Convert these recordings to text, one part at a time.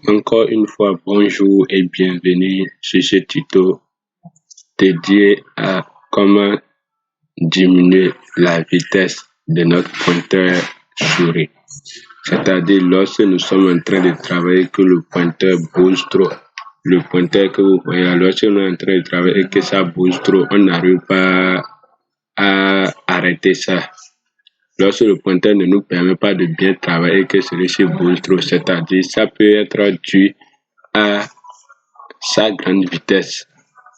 Encore une fois, bonjour et bienvenue sur ce tuto dédié à comment diminuer la vitesse de notre pointeur souris. C'est-à-dire lorsque nous sommes en train de travailler que le pointeur bouge trop. Le pointeur que vous voyez, lorsque nous sommes en train de travailler et que ça bouge trop, on n'arrive pas à arrêter ça. Lorsque le pointeur ne nous permet pas de bien travailler et que celui-ci bouge trop, c'est-à-dire ça peut être dû à sa grande vitesse.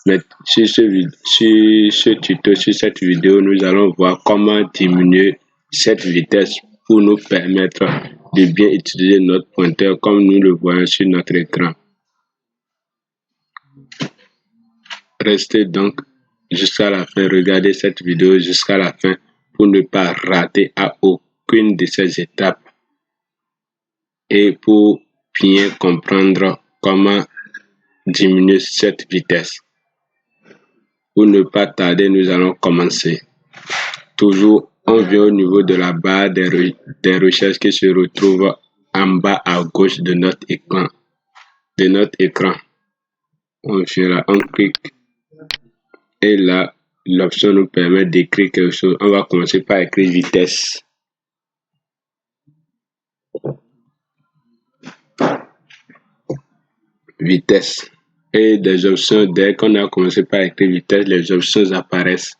Mais sur ce tuto, sur cette vidéo, nous allons voir comment diminuer cette vitesse pour nous permettre de bien utiliser notre pointeur comme nous le voyons sur notre écran. Restez donc jusqu'à la fin, regardez cette vidéo jusqu'à la fin pour ne pas rater à aucune de ces étapes et pour bien comprendre comment diminuer cette vitesse. Pour ne pas tarder, nous allons commencer. Toujours, on vient au niveau de la barre des recherches qui se retrouve en bas à gauche de notre écran. On vient là, on clique. Et là, l'option nous permet d'écrire quelque chose. On va commencer par écrire vitesse. Vitesse. Et des options, dès qu'on a commencé par écrire vitesse, les options apparaissent.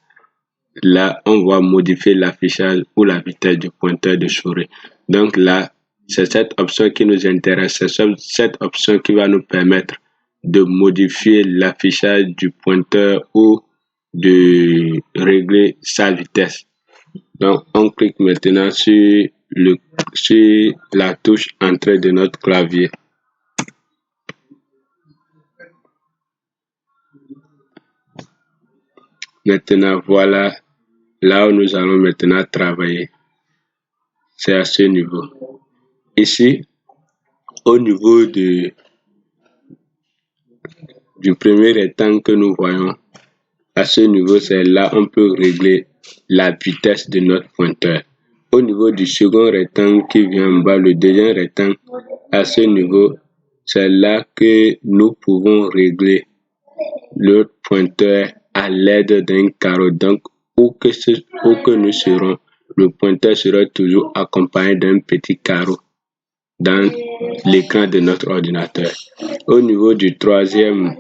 Là, on va modifier l'affichage ou la vitesse du pointeur de souris. Donc là, c'est cette option qui nous intéresse. C'est cette option qui va nous permettre de modifier l'affichage du pointeur ou de régler sa vitesse. Donc, on clique maintenant sur la touche entrée de notre clavier. Maintenant, voilà là où nous allons maintenant travailler. C'est à ce niveau. Ici, au niveau du premier rectangle que nous voyons, à ce niveau, c'est là on peut régler la vitesse de notre pointeur. Au niveau du second rectangle qui vient en bas, le deuxième rectangle, à ce niveau, c'est là que nous pouvons régler le pointeur à l'aide d'un carreau. Donc, où que nous serons, le pointeur sera toujours accompagné d'un petit carreau dans l'écran de notre ordinateur. Au niveau du troisième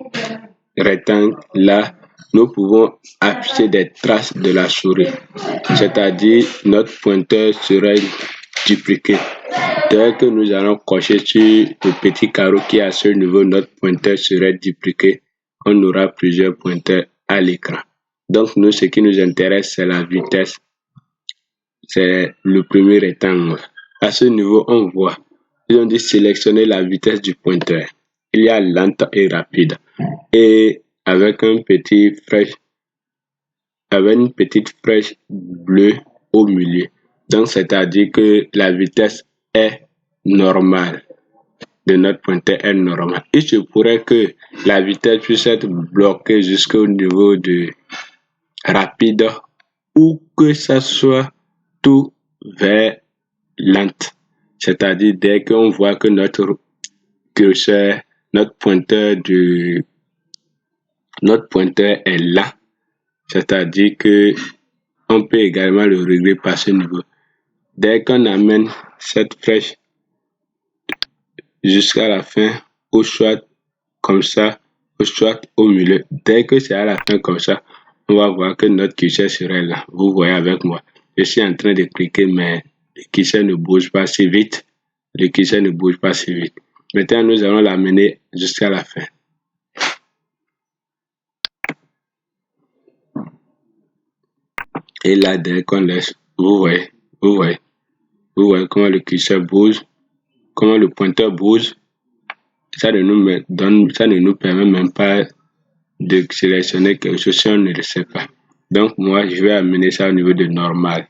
rectangle, là, nous pouvons afficher des traces de la souris, c'est-à-dire notre pointeur sera dupliqué. Dès que nous allons cocher sur le petit carreau qui est à ce niveau, notre pointeur sera dupliqué. On aura plusieurs pointeurs à l'écran. Donc, nous, ce qui nous intéresse, c'est la vitesse. C'est le premier rectangle. À ce niveau, on voit, ils ont dit sélectionner la vitesse du pointeur. Il y a lente et rapide. Et avec une petite flèche bleue au milieu. Donc, c'est-à-dire que la vitesse est normale de notre pointeur est normale. Il se pourrait que la vitesse puisse être bloquée jusqu'au niveau de rapide ou que ça soit tout vers lente. C'est-à-dire dès qu'on voit que notre curseur, notre pointeur est là, c'est-à-dire que on peut également le régler par ce niveau. Dès qu'on amène cette flèche jusqu'à la fin, ou soit comme ça, ou soit au milieu. Dès que c'est à la fin comme ça, on va voir que notre curseur serait là. Vous voyez avec moi. Je suis en train de cliquer, mais le curseur ne bouge pas si vite. Le curseur ne bouge pas si vite. Maintenant, nous allons l'amener jusqu'à la fin. Et là, dès qu'on laisse, vous voyez comment le curseur bouge, comment le pointeur bouge. Ça ne nous permet même pas de sélectionner quelque chose si on ne le sait pas. Donc, moi, je vais amener ça au niveau de normal.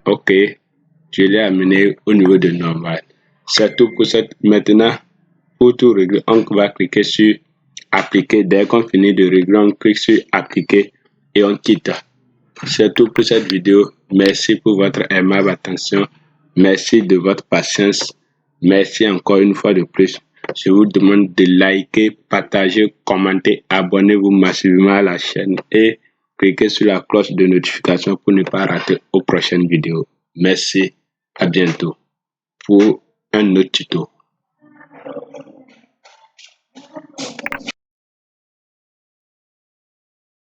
Ok, je l'ai amené au niveau de normal. C'est tout pour cette. Maintenant, pour tout régler, on va cliquer sur appliquer. Dès qu'on finit de régler, on clique sur appliquer et on quitte. C'est tout pour cette vidéo. Merci pour votre aimable attention. Merci de votre patience. Merci encore une fois de plus. Je vous demande de liker, partager, commenter, abonnez-vous massivement à la chaîne et cliquez sur la cloche de notification pour ne pas rater aux prochaines vidéos. Merci, à bientôt pour un autre tuto.